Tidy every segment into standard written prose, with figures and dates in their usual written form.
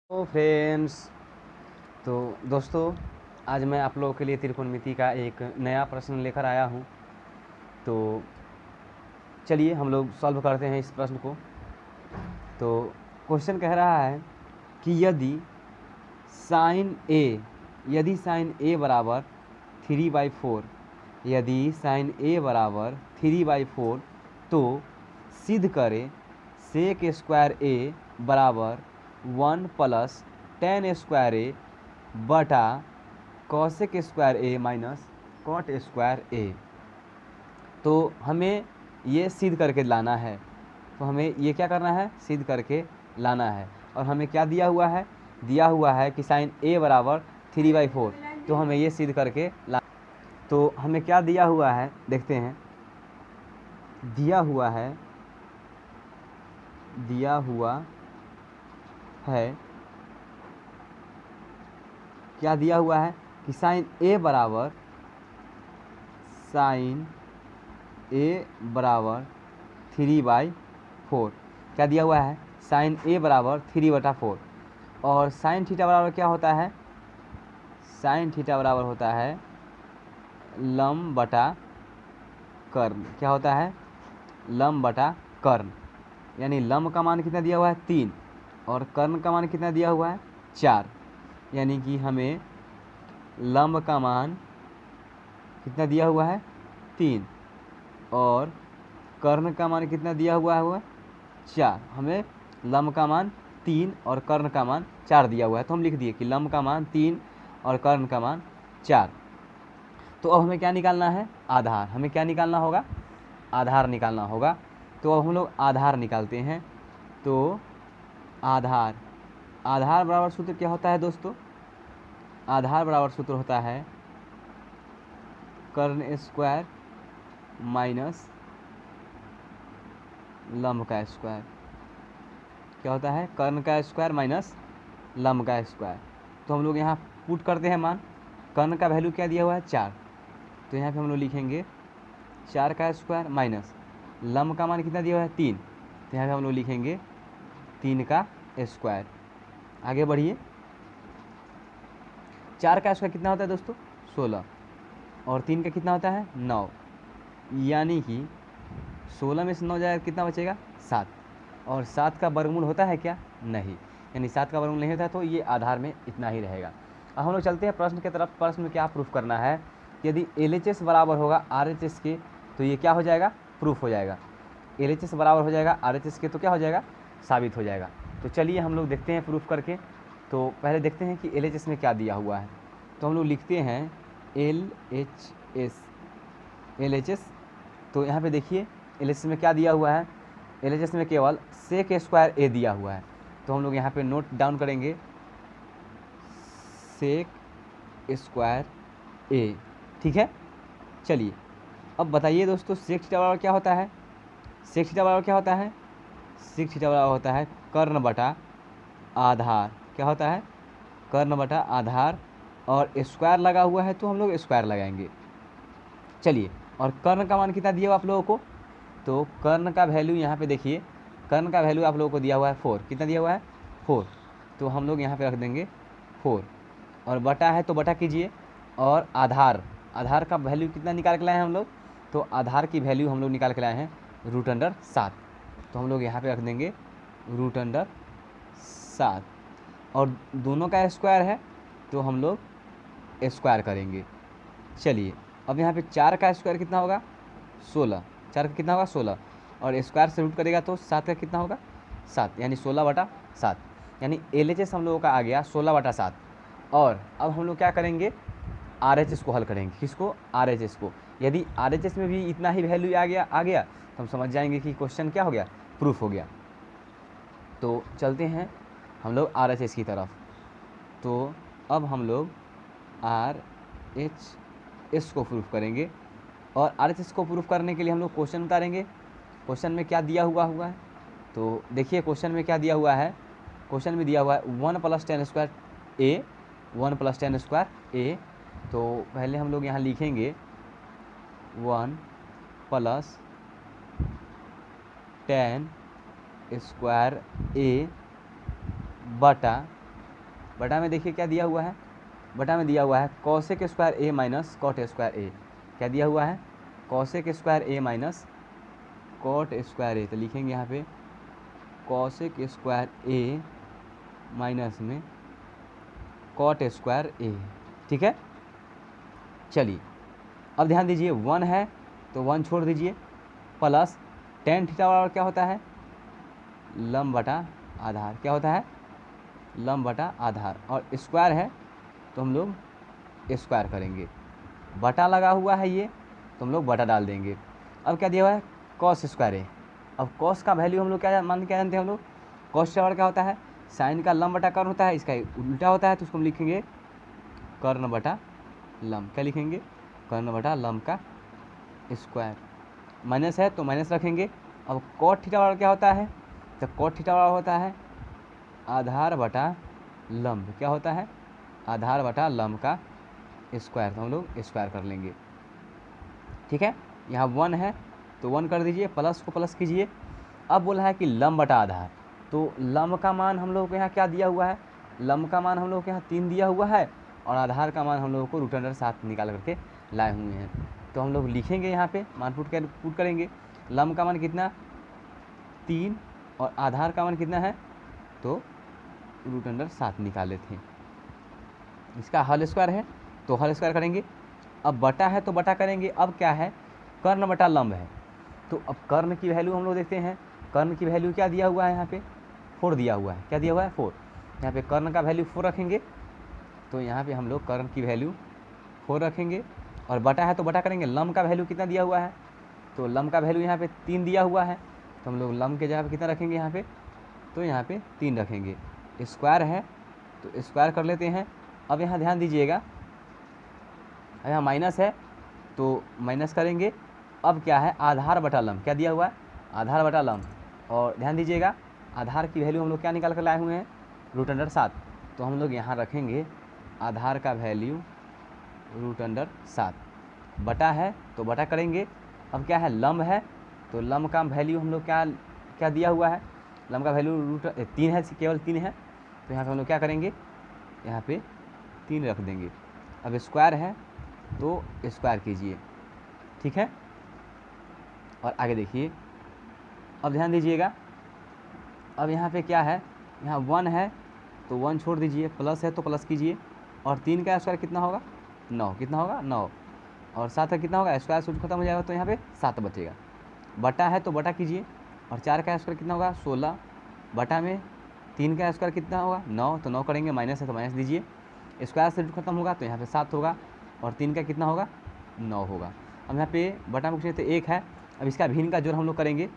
तो फ्रेंड्स, तो दोस्तों, आज मैं आप लोगों के लिए त्रिकोणमिति का एक नया प्रश्न लेकर आया हूं। तो चलिए हम लोग सॉल्व करते हैं इस प्रश्न को। तो क्वेश्चन कह रहा है कि यदि साइन ए बराबर 3/4, यदि साइन ए बराबर 3/4 तो सिद्ध करें सेक स्क्वायर ए बराबर 1 प्लस tan स्क्वायर ए बटा कॉसेक स्क्वायर ए माइनस कॉट स्क्वायर ए। तो हमें ये सिद्ध करके लाना है। तो हमें ये क्या करना है? सिद्ध करके लाना है। और हमें क्या दिया हुआ है? दिया हुआ है कि साइन ए बराबर 3/4। तो हमें ये सिद्ध करके ला। तो हमें क्या दिया हुआ है देखते हैं। दिया हुआ है क्या दिया हुआ है कि साइन ए बराबर 3/4। क्या दिया हुआ है? साइन ए बराबर 3/4। और साइन थीटा बराबर क्या होता है? साइन थीटा बराबर होता है लंब बटा कर्ण। क्या होता है? लंब बटा कर्ण। यानी लंब का मान कितना दिया हुआ है? 3 और कर्ण का मान कितना दिया हुआ है? 4। यानी कि हमें लंब का मान कितना दिया हुआ है? 3 और कर्ण का मान कितना दिया हुआ है? 4। हमें लंब का मान 3 और कर्ण का मान 4 दिया हुआ है। तो हम लिख दिए कि लंब का मान 3 और कर्ण का मान 4। तो अब हमें क्या निकालना है? आधार। हमें क्या निकालना होगा? आधार निकालना होगा। तो अब हम लोग आधार निकालते हैं। तो आधार बराबर सूत्र क्या होता है दोस्तों? आधार बराबर सूत्र होता है कर्ण स्क्वायर माइनस लंब का स्क्वायर। क्या होता है? कर्ण का स्क्वायर माइनस लंब का स्क्वायर। तो हम लोग यहाँ पुट करते हैं मान। कर्ण का वैल्यू क्या दिया हुआ है? 4। तो यहाँ पे हम लोग लिखेंगे 4 का स्क्वायर माइनस लंब का मान कितना दिया हुआ है? 3। तो यहाँ पे हम लोग लिखेंगे 3 का स्क्वायर। आगे बढ़िए। 4 का स्क्वायर कितना होता है दोस्तों? 16। और 3 का कितना होता है? 9। यानी कि 16 में से 9 जाएगा कितना बचेगा? 7। और 7 का वर्गमूल होता है क्या? नहीं। यानी 7 का वर्गमूल नहीं होता है। तो ये आधार में इतना ही रहेगा। अब हम लोग चलते हैं प्रश्न की तरफ। प्रश्न में क्या प्रूफ करना है? यदि LHS बराबर होगा RHS के तो ये क्या हो जाएगा? प्रूफ हो जाएगा। LHS बराबर हो जाएगा RHS के तो क्या हो जाएगा? साबित हो जाएगा। तो चलिए हम लोग देखते हैं प्रूफ करके। तो पहले देखते हैं कि LHS में क्या दिया हुआ है। तो हम लोग लिखते हैं LHS। तो यहाँ पे देखिए LHS में क्या दिया हुआ है? LHS में केवल सेक स्क्वायर ए दिया हुआ है। तो हम लोग यहाँ पे नोट डाउन करेंगे सेक स्क्वायर ए। ठीक है। चलिए अब बताइए दोस्तों, सेक थीटा बराबर क्या होता है? सेक थीटा बराबर क्या होता है? सेक थीटा बराबर होता है कर्ण बटा आधार। क्या होता है? कर्ण बटा आधार। और स्क्वायर लगा हुआ है तो हम लोग स्क्वायर लगाएंगे। चलिए, और कर्ण का मान कितना दिया हुआ आप लोगों को? तो कर्ण का वैल्यू यहाँ पे देखिए, कर्ण का वैल्यू आप लोगों को दिया हुआ है 4। कितना दिया हुआ है? 4। तो हम लोग यहाँ पे रख देंगे 4। और बटा है तो बटा कीजिए। और आधार का वैल्यू कितना निकाल के लाए हैं हम लोग? तो आधार की वैल्यू हम लोग निकाल के लाए हैं √7। तो हम लोग यहाँ पे रख देंगे √7। और दोनों का स्क्वायर है तो हम लोग स्क्वायर करेंगे। चलिए, अब यहाँ पे 4 का स्क्वायर कितना होगा? 16। 4 का कितना होगा? 16। और स्क्वायर से रूट करेगा तो 7 का कितना होगा? 7। यानी 16/7। यानी LHS हम लोगों का आ गया 16/7। और अब हम लोग क्या करेंगे? RHS को हल करेंगे। किसको? RHS को। यदि RHS में भी इतना ही वैल्यू आ गया तो हम समझ जाएंगे कि क्वेश्चन क्या हो गया? प्रूफ हो गया। तो चलते हैं हम लोग RHS की तरफ। तो अब हम लोग RHS को प्रूफ करेंगे। और RHS को प्रूफ करने के लिए हम लोग क्वेश्चन उतारेंगे। क्वेश्चन में क्या दिया हुआ है? तो देखिए क्वेश्चन में क्या दिया हुआ है। क्वेश्चन में दिया हुआ है 1 + tan स्क्वायर ए। 1 + tan स्क्वायर ए। तो पहले हम लोग यहाँ लिखेंगे 1 + tan स्क्वायर ए बटा बटा में देखिए क्या दिया हुआ है, बटा में दिया हुआ है कॉसेक स्क्वायर ए माइनस कॉट स्क्वायर ए। क्या दिया हुआ है, कॉसेक स्क्वायर ए माइनस कॉट स्क्वायर ए। तो लिखेंगे यहाँ पे कॉसेक स्क्वायर ए माइनस में कॉट स्क्वायर ए। ठीक है, चलिए अब ध्यान दीजिए 1 है तो 1 छोड़ दीजिए, प्लस टेन थीटा बराबर क्या होता है, लंब बटा आधार। क्या होता है, लंब बटा आधार। और स्क्वायर है तो हम लोग स्क्वायर करेंगे, बटा लगा हुआ है ये तो हम लोग बटा डाल देंगे। अब क्या दिया हुआ है, कॉस स्क्वायर है। अब कॉस का वैल्यू हम लोग क्या जानते हैं हम लोग, कॉस बराबर क्या होता है, साइन का लंब बटा कर्ण होता है, इसका उल्टा होता है तो उसको हम लिखेंगे कर्ण बटा लंब। क्या लिखेंगे, कर्ण बटा लंब का स्क्वायर। माइनस है तो माइनस रखेंगे। अब कॉट थीटा बराबर क्या होता है, तो कॉट थीटा बराबर होता है आधार बटा लंब। क्या होता है, आधार बटा लंब का स्क्वायर। तो हम लोग स्क्वायर कर लेंगे। ठीक है, यहाँ 1 है तो 1 कर दीजिए, प्लस को प्लस कीजिए। अब बोला है कि लंब बटा आधार, तो लंब का मान हम लोग को यहाँ क्या दिया हुआ है, लंब का मान हम लोग के यहाँ 3 दिया हुआ है और आधार का मान हम लोगों को √7 निकाल करके लाए हुए हैं। तो हम लोग लिखेंगे यहाँ पे मान पुट करेंगे। लंब का मान कितना 3 और आधार का मान कितना है, तो √7 निकाले थे। इसका होल स्क्वायर है तो होल स्क्वायर करेंगे। अब बटा है तो बटा करेंगे। अब क्या है, कर्ण बटा लंब है, तो अब कर्ण की वैल्यू हम लोग देखते हैं। कर्ण की वैल्यू क्या दिया हुआ है, यहाँ पे 4 दिया हुआ है। क्या दिया हुआ है, 4। यहाँ पे कर्ण का वैल्यू 4 रखेंगे, तो यहाँ पे हम लोग कर्ण की वैल्यू 4 रखेंगे। और बटा है तो बटा करेंगे। लंब का वैल्यू कितना दिया हुआ है, तो लंब का वैल्यू यहाँ पे 3 दिया हुआ है, तो हम लोग लंब के जगह पे कितना रखेंगे यहाँ पे, तो यहाँ पे 3 रखेंगे। स्क्वायर है तो स्क्वायर कर लेते हैं। अब यहाँ ध्यान दीजिएगा, यहाँ माइनस है तो माइनस करेंगे। अब क्या है, आधार बटा लंब। क्या दिया हुआ है, आधार बटा लंब। और ध्यान दीजिएगा आधार की वैल्यू हम लोग क्या निकाल कर लाए हुए हैं, √7। तो हम लोग यहाँ रखेंगे आधार का वैल्यू √7। बटा है तो बटा करेंगे। अब क्या है, लंब है तो लंब का वैल्यू हम लोग क्या दिया हुआ है, लंब का वैल्यू 3 है, केवल 3 है। तो यहाँ पे हम लोग क्या करेंगे, यहाँ पे 3 रख देंगे। अब स्क्वायर है तो स्क्वायर कीजिए। ठीक है, और आगे देखिए। अब ध्यान दीजिएगा, अब यहाँ पे क्या है, यहाँ 1 है तो 1 छोड़ दीजिए, प्लस है तो प्लस कीजिए। और 3 का स्क्वायर कितना होगा, 9। कितना होगा, 9। और 7 का कितना होगा, स्क्वायर सूत्र खत्म हो जाएगा तो यहाँ पे 7 बचेगा। बटा है तो बटा कीजिए। और 4 का स्क्वायर कितना होगा, 16। बटा में 3 का स्क्वायर कितना होगा, 9। तो 9 करेंगे, माइनस है तो माइनस दीजिए। स्क्वायर से खत्म होगा तो यहाँ पे 7 होगा। और 3 का कितना होगा, 9 होगा। अब यहाँ पे बटा में कुछ नहीं तो 1 है। अब इसका भिन्न का जोड़ हम लोग करेंगे,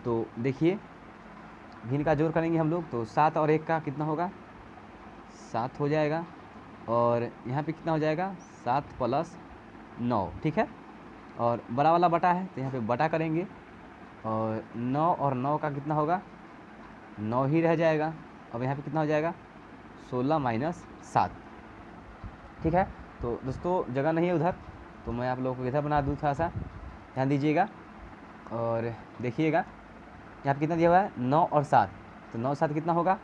तो देखिए भिन्न का जोड़ करेंगे हम लोग, तो 7 और 1 का कितना होगा, 7 हो जाएगा। और यहाँ पे कितना हो जाएगा, 7 + 9। ठीक है, और बड़ा वाला बटा है तो यहाँ पे बटा करेंगे। और 9 और 9 का कितना होगा, 9 ही रह जाएगा। अब यहाँ पे कितना हो जाएगा, 16 - 7। ठीक है, तो दोस्तों जगह नहीं है उधर, तो मैं आप लोगों को इधर बना दूँ थोड़ा सा, ध्यान दीजिएगा और देखिएगा। यहाँ पे कितना दिया हुआ है, 9 और 7। तो 9 7 कितना होगा,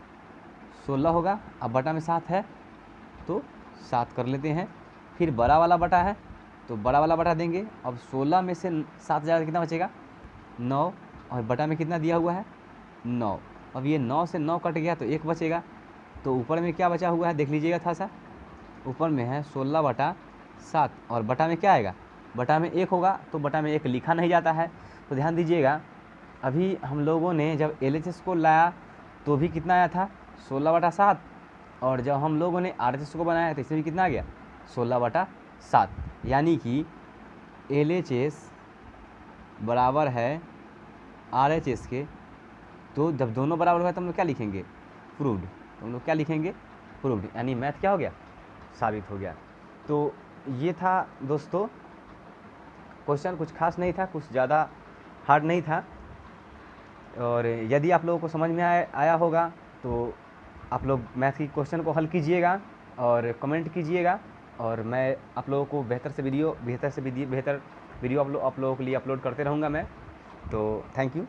16 होगा। अब बटा में 7 है तो 7 कर लेते हैं। फिर बड़ा वाला बटा है तो बड़ा वाला बटा देंगे। अब 16 में से 7 जाएगा कितना बचेगा, 9। और बटा में कितना दिया हुआ है, 9। अब ये 9 से 9 कट गया तो 1 बचेगा। तो ऊपर में क्या बचा हुआ है देख लीजिएगा थोड़ा सा, ऊपर में है 16/7 और बटा में क्या आएगा, बटा में 1 होगा। तो बटा में 1 लिखा नहीं जाता है। तो ध्यान दीजिएगा, अभी हम लोगों ने जब LHS को लाया तो भी कितना आया था, 16/7। और जब हम लोगों ने RHS को बनाया तो इसमें भी कितना आ गया, 16/7। यानी कि LHS बराबर है RHS के। तो जब दोनों बराबर हुआ तो हम लोग क्या लिखेंगे, प्रूव्ड। तो हम लोग क्या लिखेंगे, प्रूव्ड। यानी मैथ क्या हो गया, साबित हो गया। तो ये था दोस्तों क्वेश्चन, कुछ खास नहीं था, कुछ ज़्यादा हार्ड नहीं था। और यदि आप लोगों को समझ में आया होगा तो आप लोग मैथ की क्वेश्चन को हल कीजिएगा और कमेंट कीजिएगा। और मैं आप लोगों को बेहतर वीडियो आप लोगों के लिए अपलोड करते रहूँगा मैं। तो थैंक यू।